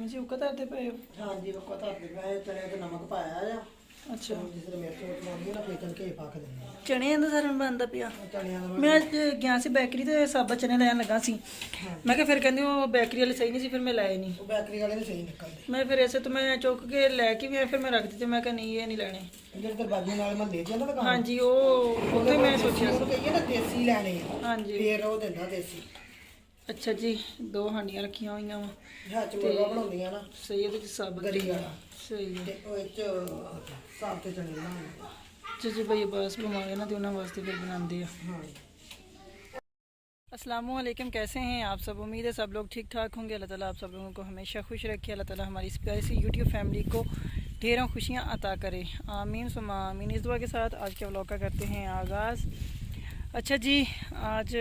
जी उक्का धरते पे हो? हाँ जी वो धरते पे चने च नमक पाया आ अच्छा जिसले मिर्च मुर्च पाउंदी ना फिर घी पा के दिंदी चने ਦਾ ਸਾਰਨ ਬਣਦਾ ਪਿਆ। चनिया का ਮੈਂ ਅੱਜ ਗਿਆ ਸੀ ਬੇਕਰੀ ਤੇ ਸਾਬਤ ਚਨੇ ਲੈਣ ਲੱਗਾ ਸੀ। ਮੈਂ ਕਿਹਾ ਫਿਰ ਕਹਿੰਦੇ ਉਹ ਬੇਕਰੀ ਵਾਲੇ ਸਹੀ ਨਹੀਂ ਸੀ, ਫਿਰ ਮੈਂ ਲਾਏ ਨਹੀਂ। वो बेकरी वाले नहीं सही निकलते मैं फिर ऐसे तो मैं चुक के लैके भी आया, फिर मैं रख दी, मैं कहा नहीं ये नहीं लेने। ਜਿਹੜੇ ਦਰਵਾਜ਼ੇ ਨਾਲ ਮੈਂ ਲੈ ਜਾਂਦਾ ਦੁਕਾਨ हाँ जी वो ਉੱਥੇ मैं सोचा ਉਹਨੂੰ ਕਹੀਏ ਨਾ ਦੇਸੀ ਲੈਣੇ ਆ हाँ जी ਫੇਰ ਉਹ ਦਿੰਦਾ ਦੇਸੀ अच्छा जी 2 ਹਾਂਡੀਆਂ ਰੱਖੀਆਂ ਹੋਈਆਂ ਵਾ। ਹੱਥ ਮੁਰਗਾ ਬਣਾਉਂਦੀਆਂ ਨਾ ਸਹੀ ਇਹਦੇ ਚ ਸਾਬਤ ਗਰੀ ਵਾਲਾ ਸਹੀ ਹੈ। ਤੇ ਉਹ ਚ ਸਾਫ ਤੇ ਚਣੇ ਬਣਾਉਂਦੇ ਅੱਛਾ ਜੀ ਭਈ ਬਸ ਬਿਮਾਰ ਨਾ ਤੇ ਉਹਨਾਂ ਵਾਸਤੇ ਫਿਰ ਬਣਾਉਂਦੇ ਆ। ਹਾਂ अस्सलामुअलैकुम, कैसे हैं आप सब? उम्मीद है सब लोग ठीक ठाक होंगे। अल्लाह ताला आप सब लोगों को हमेशा खुश रखे। अल्लाह ताला हमारी इस प्यारी सी यूट्यूब फैमिली को ढेरों खुशियाँ अता करे, आमीन सुमा आमीन। इस दुआ के साथ आज के व्लॉग का करते हैं आगाज़। अच्छा जी, आज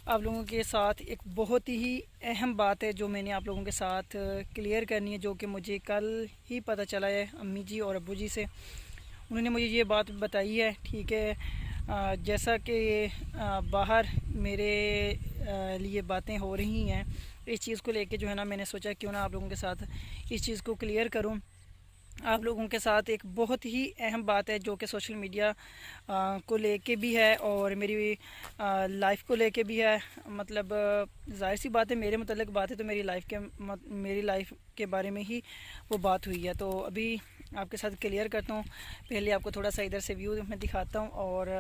आप लोगों के साथ एक बहुत ही अहम बात है जो मैंने आप लोगों के साथ क्लियर करनी है, जो कि मुझे कल ही पता चला है अम्मी जी और अब्बू जी से। उन्होंने मुझे ये बात बताई है, ठीक है। जैसा कि बाहर मेरे लिए बातें हो रही हैं, इस चीज़ को लेके जो है ना मैंने सोचा क्यों ना आप लोगों के साथ इस चीज़ को क्लियर करूं। आप लोगों के साथ एक बहुत ही अहम बात है जो कि सोशल मीडिया को लेके भी है और मेरी लाइफ को लेके भी है। मतलब जाहिर सी बात है, मेरे मतलब बात है तो मेरी लाइफ के बारे में ही वो बात हुई है। तो अभी आपके साथ क्लियर करता हूँ। पहले आपको थोड़ा सा इधर से व्यू मैं दिखाता हूँ और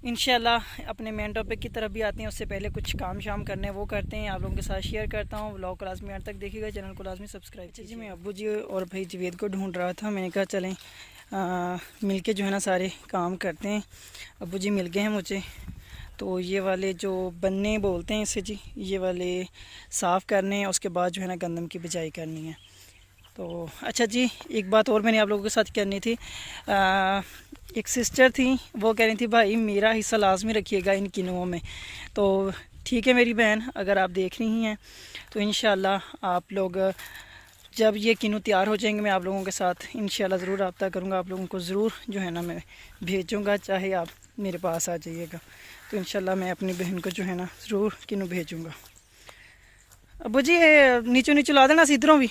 इंशाल्लाह अपने मेन टॉपिक की तरफ भी आते हैं। उससे पहले कुछ काम शाम करने वो करते हैं, आप लोगों के साथ शेयर करता हूँ। व्लॉग को लाजमी अंत तक देखिएगा, चैनल को लाजमी सब्सक्राइब कीजिए। जी मैं अब्बू जी और भाई जवेद को ढूंढ रहा था, मैंने कहा चलें मिलके जो है ना सारे काम करते हैं। अब्बू जी मिल गए हैं मुझे। तो ये वाले जो बनने बोलते हैं इसे जी, ये वाले साफ़ करने हैं, उसके बाद जो है ना गंदम की बिजाई करनी है। तो अच्छा जी, एक बात और मैंने आप लोगों के साथ करनी थी। एक सिस्टर थी, वो कह रही थी भाई मेरा हिस्सा लाजमी रखिएगा इन किनुओं में। तो ठीक है मेरी बहन, अगर आप देख रही हैं तो इंशाल्लाह आप लोग जब ये किनु तैयार हो जाएंगे मैं आप लोगों के साथ इंशाल्लाह ज़रूर रब्ता करूँगा। आप लोगों को ज़रूर जो है ना मैं भेजूँगा, चाहे आप मेरे पास आ जाइएगा। तो इंशाल्लाह मैं अपनी बहन को जो है ना ज़रूर किनु भेजूँगा। अब्बू जी नीचों नीचों ला देना इधरों भी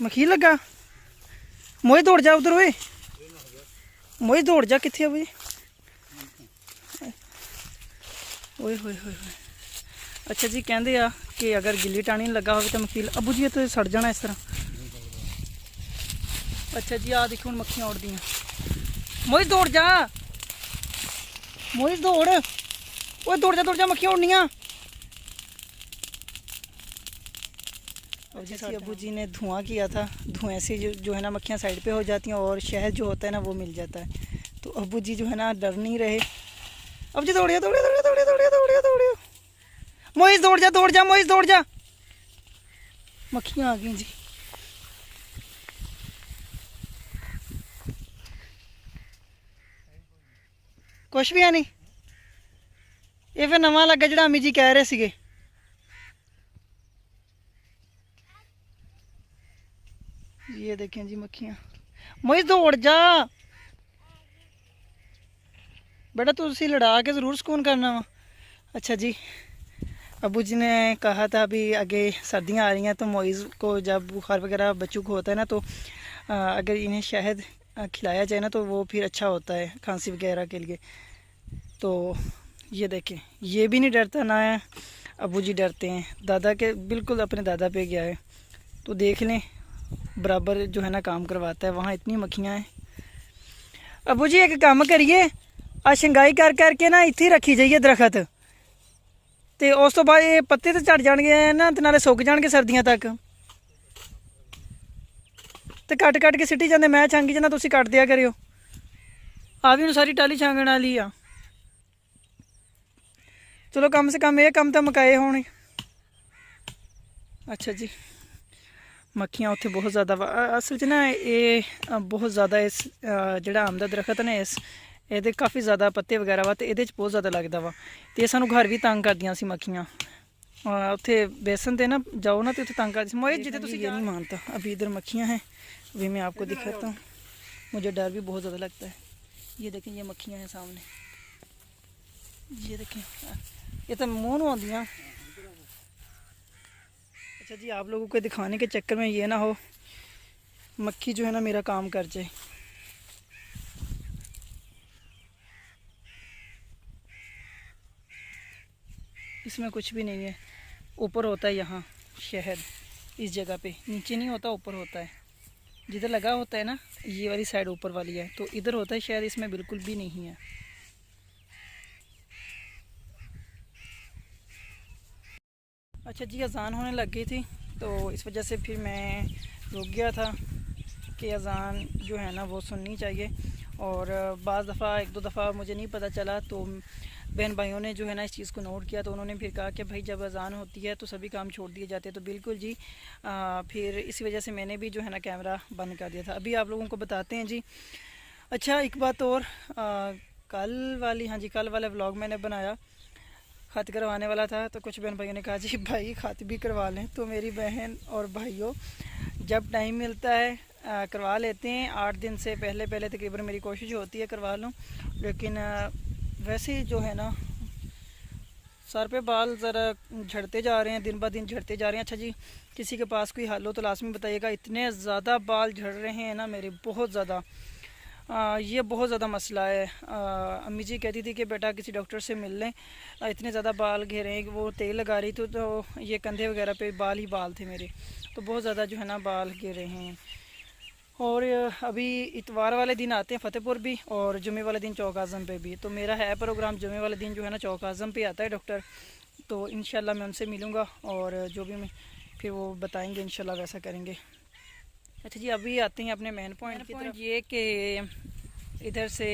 मखीर लगा। मोए दौड़ जा उधर, ओए मोए दौड़ जा, किथे है ओए होए होए। अच्छा जी, कहते आ कि अगर गिल्ली टाणी लगा हो तो मखीर। अबू जी तो सड़ जाना इस तरह। अच्छा जी आ देखो हम मक्खियाँ उड़दियाँ। मोए दौड़ जा, मोए दौड़, ओए दौड़ जा मक्खियाँ उड़नियाँ। और जैसे अबू जी ने धुआं किया था, धुएं से जो है ना मक्खियाँ साइड पे हो जाती हैं और शहद जो होता है ना वो मिल जाता है। तो अबू जी जो है ना डर नहीं रहे। अब जी दौड़िया दौड़िया दौड़िया दौड़िया दौड़िया दौड़िया दौड़िया, मोइज दौड़ जा मोइज दौड़ जा। मक्खियाँ आ गई जी। कुछ भी है नहीं, ये फिर नवा लगा जो अम्मी जी कह रहे थे। ये देखें जी मक्खियाँ। मोइज दौड़ जा बेटा, तू उसी लड़ा के ज़रूर सुकून करना वा। अच्छा जी, अबू जी ने कहा था अभी आगे सर्दियाँ आ रही हैं तो मोइज़ को जब बुखार वगैरह बच्चों को होता है ना तो अगर इन्हें शहद खिलाया जाए ना तो वो फिर अच्छा होता है खांसी वगैरह के लिए। तो ये देखें, ये भी नहीं डरता ना है, अबू जी डरते हैं। दादा के बिल्कुल अपने दादा पे गया है। तो देख लें बराबर जो है ना काम करवाता है। वहाँ इतनी मक्खियाँ हैं। अबू जी एक काम करिए, आ शंगाई कर करके ना इत्थे रखी जाइए दरखत, तो उस तो बाद ये पत्ते तो झड़ जाएंगे ना, तो नाले सुक जाएंगे सर्दियों तक। तो कट कट के सिटी जाते, मैं छांगी जाना, तुम कट दिया करो। आ भी सारी टाली छांगण वाली आ। चलो कम से कम ये कम तो मुकाए होने। अच्छा जी, मक्खियाँ उत्थे बहुत ज़्यादा असल च ना ये बहुत ज़्यादा इस जिहड़ा आम दा दरखत ने इस ये काफ़ी ज़्यादा पत्ते वगैरह वा, तो ये बहुत ज़्यादा लगता वा। तो सानू घर भी तंग करदियां सी मक्खियाँ। उत्थे बेसन दे ना जाओ ना तो उत्थे तंग करदी। मोए जिते तुसीं ये नहीं मानता। अभी इधर मक्खियाँ हैं, अभी मैं आपको दिखाता हूँ। मुझे डर भी बहुत ज़्यादा लगता है। ये देखें, ये मक्खियाँ हैं सामने, ये देखें, ये तो मुँह नूं आउंदियां। अच्छा जी, आप लोगों को दिखाने के चक्कर में ये ना हो मक्खी जो है ना मेरा काम कर जाए। इसमें कुछ भी नहीं है, ऊपर होता है यहाँ शहद, इस जगह पे नीचे नहीं होता, ऊपर होता है। जिधर लगा होता है ना, ये वाली साइड ऊपर वाली है, तो इधर होता है शहद, इसमें बिल्कुल भी नहीं है। अच्छा जी, अज़ान होने लग गई थी तो इस वजह से फिर मैं रुक गया था कि अज़ान जो है ना वो सुननी चाहिए। और बाज़ दफ़ा एक दो दफ़ा मुझे नहीं पता चला, तो बहन भाइयों ने जो है ना इस चीज़ को नोट किया, तो उन्होंने फिर कहा कि भाई जब अज़ान होती है तो सभी काम छोड़ दिए जाते हैं। तो बिल्कुल जी, फिर इसी वजह से मैंने भी जो है ना कैमरा बंद कर दिया था। अभी आप लोगों को बताते हैं जी। अच्छा, एक बात और, कल वाला व्लॉग मैंने बनाया, ख़त करवाने वाला था, तो कुछ बहन भाइयों ने कहा जी भाई ख़त भी करवा लें। तो मेरी बहन और भाइयों, जब टाइम मिलता है करवा लेते हैं। 8 दिन से पहले पहले तकरीबन मेरी कोशिश होती है करवा लूँ, लेकिन वैसे ही जो है ना सर पे बाल ज़रा झड़ते जा रहे हैं, दिन ब दिन झड़ते जा रहे हैं। अच्छा जी, किसी के पास कोई हल हो तो लाजमी बताइएगा। इतने ज़्यादा बाल झड़ रहे हैं ना मेरे, बहुत ज़्यादा। ये बहुत ज़्यादा मसला है। अम्मी जी कहती थी कि बेटा किसी डॉक्टर से मिल लें, इतने ज़्यादा बाल घेरे हैं। वो तेल लगा रही थी तो ये कंधे वगैरह पे बाल ही बाल थे मेरे, तो बहुत ज़्यादा जो है ना बाल घेरे हैं। और अभी इतवार वाले दिन आते हैं फतेहपुर भी, और जुमे वाले दिन चौक आज़म पे भी। तो मेरा है प्रोग्राम जुमे वाले दिन जो है ना चौक आज़म पे आता है डॉक्टर, तो इंशाल्लाह मैं उनसे मिलूँगा और जो भी मैं फिर वो बताएंगे इंशाल्लाह वैसा करेंगे। अच्छा जी, अभी आते हैं अपने मेन पॉइंट की तरफ। ये कि इधर से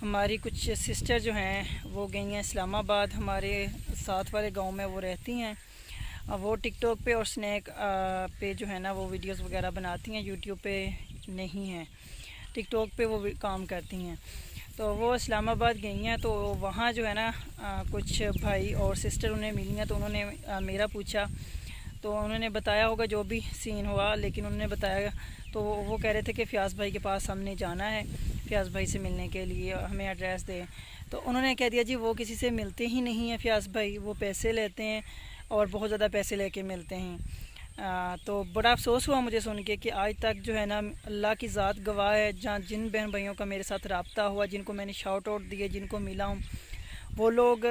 हमारी कुछ सिस्टर जो हैं वो गई हैं इस्लामाबाद, हमारे साथ वाले गांव में वो रहती हैं। वो टिकटॉक पे और स्नैक पे जो है ना वो वीडियोस वगैरह बनाती हैं, यूट्यूब पे नहीं हैं, टिकटॉक पे वो काम करती हैं। तो वो इस्लामाबाद गई हैं, तो वहाँ जो है ना कुछ भाई और सिस्टर उन्हें मिली हैं, तो उन्होंने मेरा पूछा, तो उन्होंने बताया होगा जो भी सीन हुआ, लेकिन उन्होंने बताया तो वो कह रहे थे कि फ़याज़ भाई के पास हमने जाना है, फ़याज़ भाई से मिलने के लिए हमें एड्रेस दें। तो उन्होंने कह दिया जी वो किसी से मिलते ही नहीं हैं फ़याज़ भाई, वो पैसे लेते हैं और बहुत ज़्यादा पैसे लेके मिलते हैं। तो बड़ा अफसोस हुआ मुझे सुन के कि आज तक जो है ना अल्लाह की ज़ात गवाह है, जहाँ जिन बहन भाइयों का मेरे साथ रब्ता हुआ, जिनको मैंने शाउट आउट दिए, जिनको मिला हूँ, वो लोग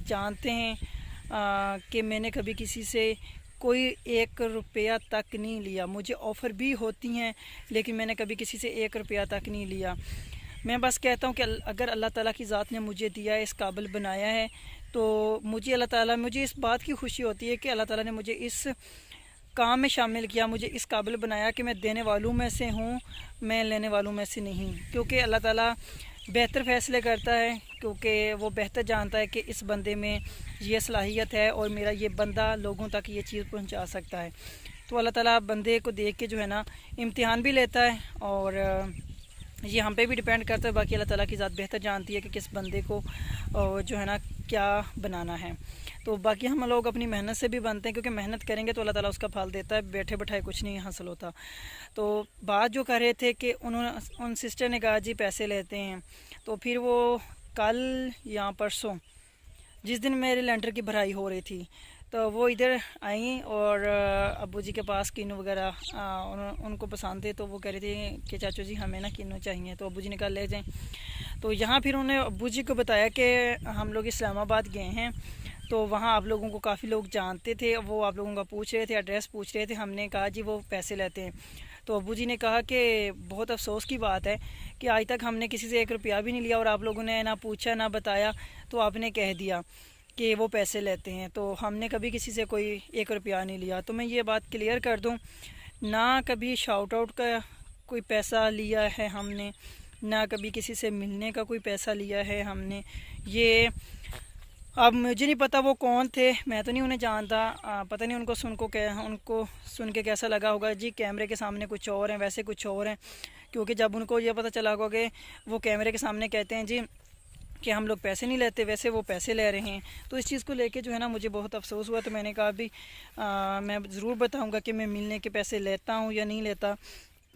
जानते हैं कि मैंने कभी किसी से कोई 1 रुपया तक नहीं लिया। मुझे ऑफ़र भी होती हैं, लेकिन मैंने कभी किसी से 1 रुपया तक नहीं लिया। मैं बस कहता हूँ कि अगर अल्लाह ताला की ज़ात ने मुझे दिया है, इस काबिल बनाया है, तो मुझे अल्लाह ताला, मुझे इस बात की खुशी होती है कि अल्लाह ताला ने मुझे इस काम में शामिल किया, मुझे इस काबिल बनाया कि मैं देने वालों में से हूँ, मैं लेने वालों में से नहीं। क्योंकि अल्लाह ताला बेहतर फ़ैसले करता है, क्योंकि वो बेहतर जानता है कि इस बंदे में ये सलाहियत है और मेरा ये बंदा लोगों तक ये चीज़ पहुंचा सकता है। तो अल्लाह ताला बंदे को देख के जो है ना इम्तिहान भी लेता है, और ये हम पे भी डिपेंड करता है। बाकी अल्लाह ताला की ज़ात बेहतर जानती है कि किस बंदे को जो है ना क्या बनाना है। तो बाकी हम लोग अपनी मेहनत से भी बनते हैं, क्योंकि मेहनत करेंगे तो अल्लाह ताला उसका फल देता है, बैठे बैठाए कुछ नहीं हासिल होता। तो बात जो कर रहे थे कि उन्होंने, उन सिस्टर ने कहा जी पैसे लेते हैं, तो फिर वो कल या परसों जिस दिन मेरे लेंटर की भराई हो रही थी, तो वो इधर आई और अब्बू जी के पास किन्नू वगैरह उनको पसंद थे, तो वो कह रहे थे कि चाचू जी हमें ना किन्नू चाहिए, तो अब्बू जी ने कहा ले जाएं। तो यहाँ फिर उन्होंने अब्बू जी को बताया कि हम लोग इस्लामाबाद गए हैं, तो वहाँ आप लोगों को काफ़ी लोग जानते थे, वो आप लोगों का पूछ रहे थे, एड्रेस पूछ रहे थे। हमने कहा जी वो पैसे लेते हैं। तो अब्बू जी ने कहा कि बहुत अफसोस की बात है कि आज तक हमने किसी से 1 रुपया भी नहीं लिया, और आप लोगों ने ना पूछा ना बताया, तो आपने कह दिया कि वो पैसे लेते हैं। तो हमने कभी किसी से कोई 1 रुपया नहीं लिया। तो मैं ये बात क्लियर कर दूं, ना कभी शाउट आउट का कोई पैसा लिया है हमने, ना कभी किसी से मिलने का कोई पैसा लिया है हमने। ये अब मुझे नहीं पता वो कौन थे, मैं तो नहीं उन्हें जानता। पता नहीं उनको सुन के कैसा लगा होगा जी। कैमरे के सामने कुछ और हैं, वैसे कुछ और हैं, क्योंकि जब उनको ये पता चला होगा कि वो कैमरे के सामने कहते हैं जी कि हम लोग पैसे नहीं लेते, वैसे वो पैसे ले रहे हैं। तो इस चीज़ को लेके जो है ना मुझे बहुत अफसोस हुआ। तो मैंने कहा भी मैं ज़रूर बताऊंगा कि मैं मिलने के पैसे लेता हूँ या नहीं लेता,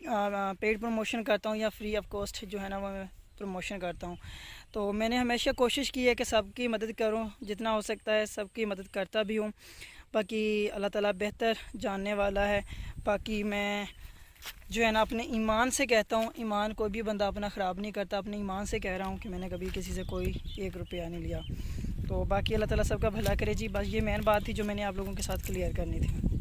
पेड प्रमोशन करता हूँ या फ्री ऑफ कॉस्ट जो है ना वो मैं प्रमोशन करता हूँ। तो मैंने हमेशा कोशिश की है कि सबकी मदद करूँ, जितना हो सकता है सबकी मदद करता भी हूँ। बाकी अल्लाह ताला बेहतर जानने वाला है। बाकी मैं जो है ना अपने ईमान से कहता हूँ, ईमान कोई भी बंदा अपना ख़राब नहीं करता। अपने ईमान से कह रहा हूँ कि मैंने कभी किसी से कोई 1 रुपया नहीं लिया। तो बाकी अल्लाह ताला सबका भला करे जी। बस ये मेन बात थी जो मैंने आप लोगों के साथ क्लियर करनी थी।